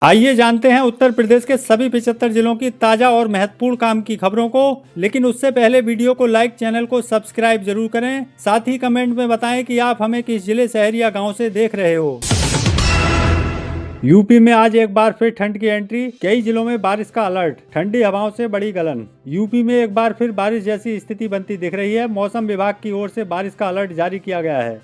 आइए जानते हैं उत्तर प्रदेश के सभी 75 जिलों की ताजा और महत्वपूर्ण काम की खबरों को। लेकिन उससे पहले वीडियो को लाइक, चैनल को सब्सक्राइब जरूर करें। साथ ही कमेंट में बताएं कि आप हमें किस जिले, शहर या गांव से देख रहे हो। यूपी में आज एक बार फिर ठंड की एंट्री, कई जिलों में बारिश का अलर्ट, ठंडी हवाओं से बड़ी गलन। यूपी में एक बार फिर बारिश जैसी स्थिति बनती दिख रही है। मौसम विभाग की ओर से बारिश का अलर्ट जारी किया गया है।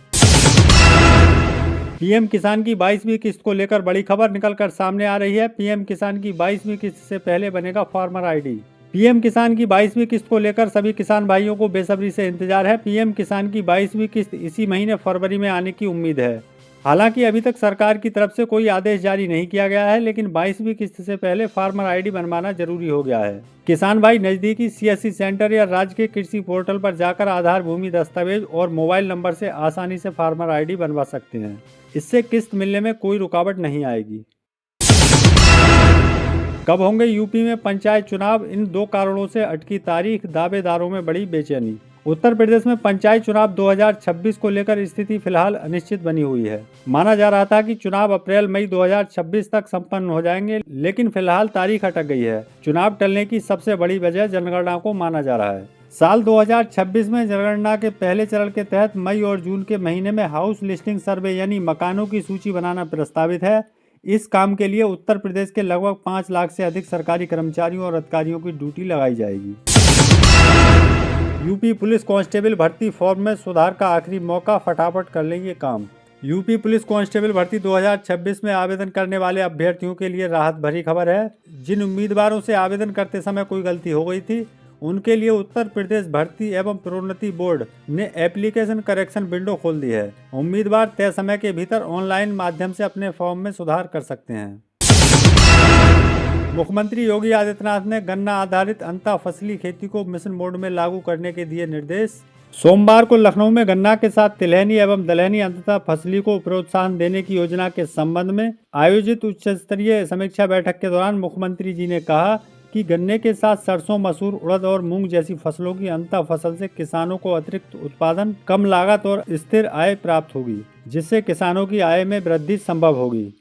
पीएम किसान की 22वीं किस्त को लेकर बड़ी खबर निकलकर सामने आ रही है। पीएम किसान की 22वीं किस्त से पहले बनेगा फार्मर आईडी। पीएम किसान की 22वीं किस्त को लेकर सभी किसान भाइयों को बेसब्री से इंतजार है। पीएम किसान की 22वीं किस्त इसी महीने फरवरी में आने की उम्मीद है। हालांकि अभी तक सरकार की तरफ से कोई आदेश जारी नहीं किया गया है, लेकिन 22वीं किस्त से पहले फार्मर आईडी बनवाना जरूरी हो गया है। किसान भाई नजदीकी सीएससी सेंटर या राज्य के कृषि पोर्टल पर जाकर आधार, भूमि दस्तावेज और मोबाइल नंबर से आसानी से फार्मर आईडी बनवा सकते हैं। इससे किस्त मिलने में कोई रुकावट नहीं आएगी। कब होंगे यूपी में पंचायत चुनाव? इन दो कारणों से अटकी तारीख, दावेदारों में बड़ी बेचैनी। उत्तर प्रदेश में पंचायत चुनाव 2026 को लेकर स्थिति फिलहाल अनिश्चित बनी हुई है। माना जा रहा था कि चुनाव अप्रैल-मई 2026 तक संपन्न हो जाएंगे, लेकिन फिलहाल तारीख अटक गई है। चुनाव टलने की सबसे बड़ी वजह जनगणना को माना जा रहा है। साल 2026 में जनगणना के पहले चरण के तहत मई और जून के महीने में हाउस लिस्टिंग सर्वे यानी मकानों की सूची बनाना प्रस्तावित है। इस काम के लिए उत्तर प्रदेश के लगभग 5 लाख से अधिक सरकारी कर्मचारियों और अधिकारियों की ड्यूटी लगाई जाएगी। यूपी पुलिस कांस्टेबल भर्ती फॉर्म में सुधार का आखिरी मौका, फटाफट कर लेंगे काम। यूपी पुलिस कांस्टेबल भर्ती 2026 में आवेदन करने वाले अभ्यर्थियों के लिए राहत भरी खबर है। जिन उम्मीदवारों से आवेदन करते समय कोई गलती हो गई थी, उनके लिए उत्तर प्रदेश भर्ती एवं प्रोन्नति बोर्ड ने एप्लीकेशन करेक्शन विंडो खोल दी है। उम्मीदवार तय समय के भीतर ऑनलाइन माध्यम से अपने फॉर्म में सुधार कर सकते हैं। मुख्यमंत्री योगी आदित्यनाथ ने गन्ना आधारित अंतः फसली खेती को मिशन मोड में लागू करने के दिए निर्देश। सोमवार को लखनऊ में गन्ना के साथ तिलहनी एवं दलहनी अंतः फसली को प्रोत्साहन देने की योजना के संबंध में आयोजित उच्च स्तरीय समीक्षा बैठक के दौरान मुख्यमंत्री जी ने कहा कि गन्ने के साथ सरसों, मसूर, उड़द और मूंग जैसी फसलों की अंतः फसल से किसानों को अतिरिक्त उत्पादन, कम लागत और स्थिर आय प्राप्त होगी, जिससे किसानों की आय में वृद्धि संभव होगी।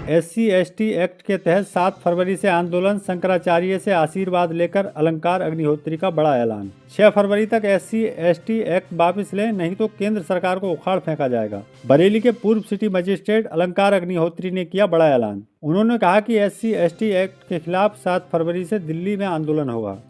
SC/ST एक्ट के तहत 7 फरवरी से आंदोलन, शंकराचार्य से आशीर्वाद लेकर अलंकार अग्निहोत्री का बड़ा ऐलान। 6 फरवरी तक SC/ST एक्ट वापस लें, नहीं तो केंद्र सरकार को उखाड़ फेंका जाएगा। बरेली के पूर्व सिटी मजिस्ट्रेट अलंकार अग्निहोत्री ने किया बड़ा ऐलान। उन्होंने कहा कि SC/ST एक्ट के खिलाफ 7 फरवरी से दिल्ली में आंदोलन होगा।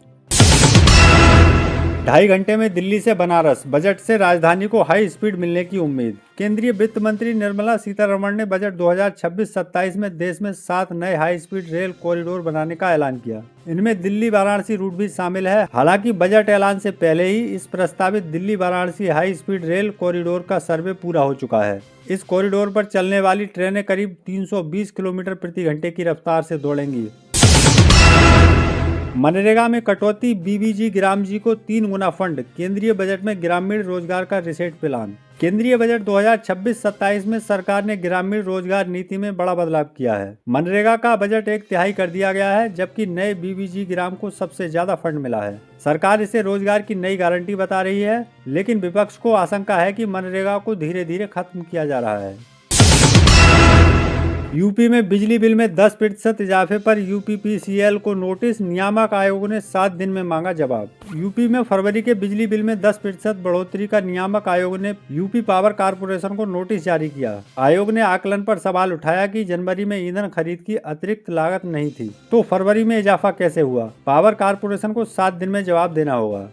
2.5 घंटे में दिल्ली से बनारस, बजट से राजधानी को हाई स्पीड मिलने की उम्मीद। केंद्रीय वित्त मंत्री निर्मला सीतारमण ने बजट 2026-27 में देश में 7 नए हाई स्पीड रेल कॉरिडोर बनाने का ऐलान किया। इनमें दिल्ली वाराणसी रूट भी शामिल है। हालांकि बजट ऐलान से पहले ही इस प्रस्तावित Delhi Varanasi high speed rail corridor का सर्वे पूरा हो चुका है। इस कॉरिडोर पर चलने वाली ट्रेनें करीब 320 किलोमीटर प्रति घंटे की रफ्तार से दौड़ेंगी। मनरेगा में कटौती, बीबीजी ग्राम जी को 3 गुना फंड। केंद्रीय बजट में ग्रामीण रोजगार का रिसेट प्लान। केंद्रीय बजट 2026-27 में सरकार ने ग्रामीण रोजगार नीति में बड़ा बदलाव किया है। मनरेगा का बजट 1/3 कर दिया गया है, जबकि नए बीबीजी ग्राम को सबसे ज्यादा फंड मिला है। सरकार इसे रोजगार की नई गारंटी बता रही है, लेकिन विपक्ष को आशंका है कि मनरेगा को धीरे धीरे खत्म किया जा रहा है। यूपी में बिजली बिल में 10% इजाफे पर यूपीपीसीएल को नोटिस, नियामक आयोग ने 7 दिन में मांगा जवाब। यूपी में फरवरी के बिजली बिल में 10% बढ़ोतरी का नियामक आयोग ने यूपी पावर कारपोरेशन को नोटिस जारी किया। आयोग ने आकलन पर सवाल उठाया कि जनवरी में ईंधन खरीद की अतिरिक्त लागत नहीं थी, तो फरवरी में इजाफा कैसे हुआ। पावर कारपोरेशन को 7 दिन में जवाब देना होगा।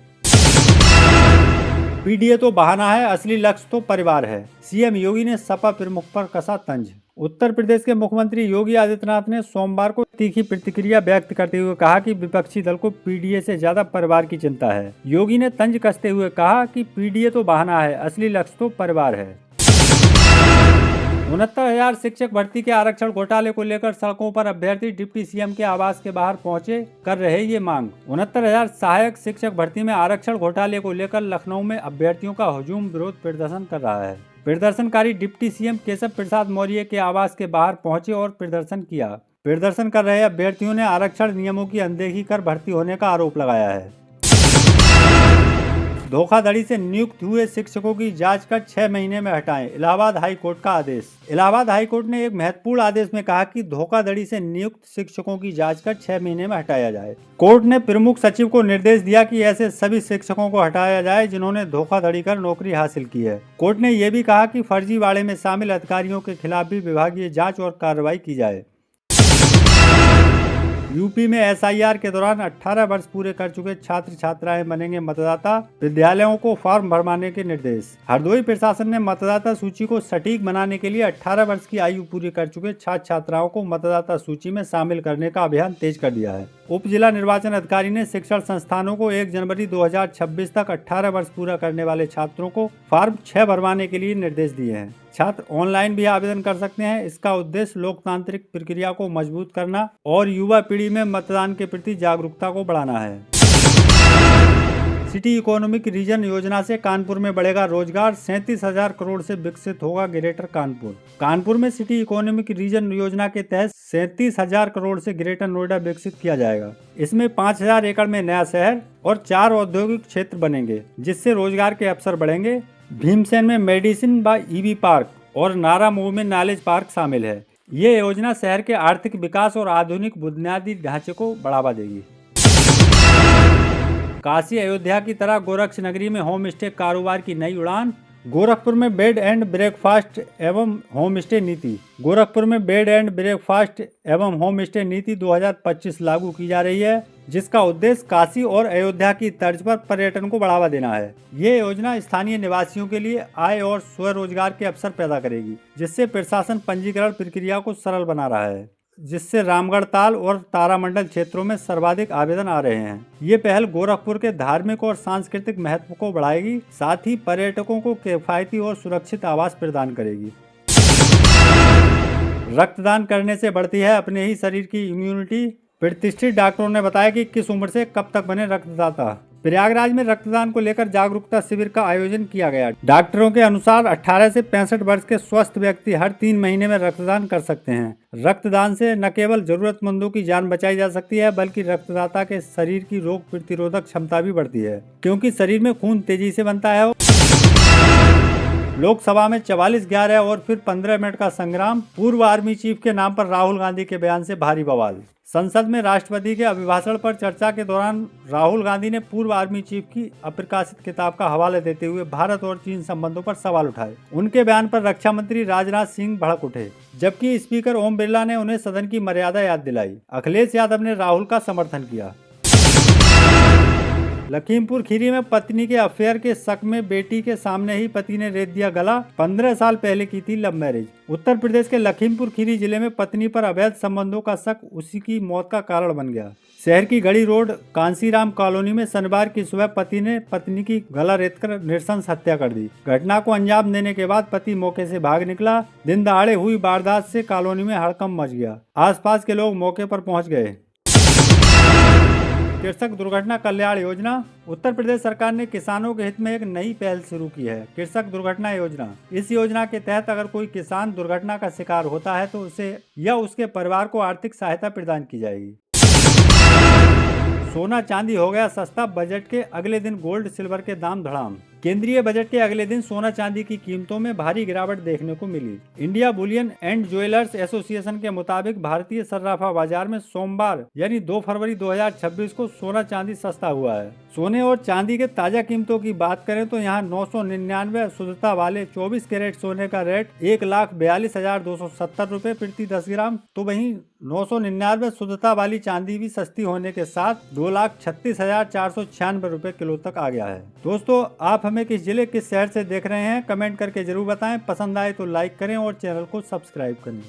पीडीए तो बहाना है, असली लक्ष्य तो परिवार है। सीएम योगी ने सपा प्रमुख पर कसा तंज। उत्तर प्रदेश के मुख्यमंत्री योगी आदित्यनाथ ने सोमवार को तीखी प्रतिक्रिया व्यक्त करते हुए कहा कि विपक्षी दल को पीडीए से ज्यादा परिवार की चिंता है। योगी ने तंज कसते हुए कहा कि पीडीए तो बहाना है, असली लक्ष्य तो परिवार है। 69,000 शिक्षक भर्ती के आरक्षण घोटाले को लेकर सड़कों पर अभ्यर्थी डिप्टी सीएम के आवास के बाहर पहुंचे, कर रहे ये मांग। 69,000 सहायक शिक्षक भर्ती में आरक्षण घोटाले को लेकर लखनऊ में अभ्यर्थियों का हुजूम विरोध प्रदर्शन कर रहा है। प्रदर्शनकारी डिप्टी सीएम केशव प्रसाद मौर्य के आवास के बाहर पहुंचे और प्रदर्शन किया। प्रदर्शन कर रहे अभ्यर्थियों ने आरक्षण नियमों की अनदेखी कर भर्ती होने का आरोप लगाया है। धोखाधड़ी से नियुक्त हुए शिक्षकों की जांच कर 6 महीने में हटाएं, इलाहाबाद हाई कोर्ट का आदेश। इलाहाबाद हाई कोर्ट ने एक महत्वपूर्ण आदेश में कहा कि धोखाधड़ी से नियुक्त शिक्षकों की जांच कर 6 महीने में हटाया जाए। कोर्ट ने प्रमुख सचिव को निर्देश दिया कि ऐसे सभी शिक्षकों को हटाया जाए जिन्होंने धोखाधड़ी कर नौकरी हासिल की है। कोर्ट ने यह भी कहा कि फर्जीवाड़े में शामिल अधिकारियों के खिलाफ भी विभागीय जांच और कार्रवाई की जाए। यूपी में एसआईआर के दौरान 18 वर्ष पूरे कर चुके छात्र छात्राएं बनेंगे मतदाता, विद्यालयों को फॉर्म भरवाने के निर्देश। हरदोई प्रशासन ने मतदाता सूची को सटीक बनाने के लिए 18 वर्ष की आयु पूरी कर चुके छात्र छात्राओं को मतदाता सूची में शामिल करने का अभियान तेज कर दिया है। उप जिला निर्वाचन अधिकारी ने शिक्षण संस्थानों को 1 जनवरी 2026 तक 18 वर्ष पूरा करने वाले छात्रों को फॉर्म 6 भरवाने के लिए निर्देश दिए हैं। छात्र ऑनलाइन भी आवेदन कर सकते हैं। इसका उद्देश्य लोकतांत्रिक प्रक्रिया को मजबूत करना और युवा पीढ़ी में मतदान के प्रति जागरूकता को बढ़ाना है। सिटी इकोनॉमिक रीजन योजना से कानपुर में बढ़ेगा रोजगार, 37,000 करोड़ से विकसित होगा ग्रेटर कानपुर। कानपुर में सिटी इकोनॉमिक रीजन योजना के तहत 37,000 करोड़ से ग्रेटर नोएडा विकसित किया जाएगा। इसमें 5,000 एकड़ में नया शहर और 4 औद्योगिक क्षेत्र बनेंगे, जिससे रोजगार के अवसर बढ़ेंगे। भीमसेन में मेडिसिन व ईवी पार्क और नारामऊ में नॉलेज पार्क शामिल है। ये योजना शहर के आर्थिक विकास और आधुनिक बुनियादी ढांचे को बढ़ावा देगी। काशी अयोध्या की तरह गोरक्ष नगरी में होम स्टे कारोबार की नई उड़ान। गोरखपुर में बेड एंड ब्रेकफास्ट एवं होम स्टे नीति। गोरखपुर में बेड एंड ब्रेकफास्ट एवं होम स्टे नीति 2025 लागू की जा रही है, जिसका उद्देश्य काशी और अयोध्या की तर्ज पर पर्यटन को बढ़ावा देना है। ये योजना स्थानीय निवासियों के लिए आय और स्वरोजगार के अवसर पैदा करेगी, जिससे प्रशासन पंजीकरण प्रक्रिया को सरल बना रहा है, जिससे रामगढ़ ताल और तारामंडल क्षेत्रों में सर्वाधिक आवेदन आ रहे हैं। ये पहल गोरखपुर के धार्मिक और सांस्कृतिक महत्व को बढ़ाएगी, साथ ही पर्यटकों को किफायती और सुरक्षित आवास प्रदान करेगी। रक्तदान करने से बढ़ती है अपने ही शरीर की इम्यूनिटी। प्रतिष्ठित डॉक्टरों ने बताया कि किस उम्र से कब तक बने रक्तदाता। प्रयागराज में रक्तदान को लेकर जागरूकता शिविर का आयोजन किया गया। डॉक्टरों के अनुसार 18 से 65 वर्ष के स्वस्थ व्यक्ति हर 3 महीने में रक्तदान कर सकते हैं। रक्तदान से न केवल जरूरतमंदों की जान बचाई जा सकती है, बल्कि रक्तदाता के शरीर की रोग प्रतिरोधक क्षमता भी बढ़ती है, क्योंकि शरीर में खून तेजी से बनता है। लोकसभा में 44-11 और फिर 15 मिनट का संग्राम। पूर्व आर्मी चीफ के नाम पर राहुल गांधी के बयान से भारी बवाल। संसद में राष्ट्रपति के अभिभाषण पर चर्चा के दौरान राहुल गांधी ने पूर्व आर्मी चीफ की अप्रकाशित किताब का हवाला देते हुए भारत और चीन संबंधों पर सवाल उठाए। उनके बयान पर रक्षा मंत्री राजनाथ सिंह भड़क उठे, जबकि स्पीकर ओम बिरला ने उन्हें सदन की मर्यादा याद दिलाई। अखिलेश यादव ने राहुल का समर्थन किया। लखीमपुर खीरी में पत्नी के अफेयर के शक में बेटी के सामने ही पति ने रेत दिया गला। 15 साल पहले की थी लव मैरिज। उत्तर प्रदेश के लखीमपुर खीरी जिले में पत्नी पर अवैध संबंधों का शक उसी की मौत का कारण बन गया। शहर की गढ़ी रोड कांसीराम कॉलोनी में शनिवार की सुबह पति ने पत्नी की गला रेतकर नृशंस हत्या कर दी। घटना को अंजाम देने के बाद पति मौके से भाग निकला। दिन दहाड़े हुई वारदात से कॉलोनी में हड़कंप मच गया। आसपास के लोग मौके पर पहुंच गए। कृषक दुर्घटना कल्याण योजना। उत्तर प्रदेश सरकार ने किसानों के हित में एक नई पहल शुरू की है, कृषक दुर्घटना योजना। इस योजना के तहत अगर कोई किसान दुर्घटना का शिकार होता है तो उसे या उसके परिवार को आर्थिक सहायता प्रदान की जाएगी। सोना चांदी हो गया सस्ता, बजट के अगले दिन गोल्ड सिल्वर के दाम धड़ाम। केंद्रीय बजट के अगले दिन सोना चांदी की कीमतों में भारी गिरावट देखने को मिली। India bullion and jewellers association के मुताबिक भारतीय सर्राफा बाजार में सोमवार यानी 2 फरवरी 2026 को सोना चांदी सस्ता हुआ है। सोने और चांदी के ताजा कीमतों की बात करें तो यहाँ 999 शुद्धता वाले 24 कैरेट सोने का रेट 1,42,270 रुपए प्रति 10 ग्राम, तो वहीं 999 शुद्धता वाली चांदी भी सस्ती होने के साथ 2,36,496 रुपए किलो तक आ गया है। दोस्तों, आप हमें किस जिले किस शहर से देख रहे हैं कमेंट करके जरूर बताएं। पसंद आए तो लाइक करें और चैनल को सब्सक्राइब करें।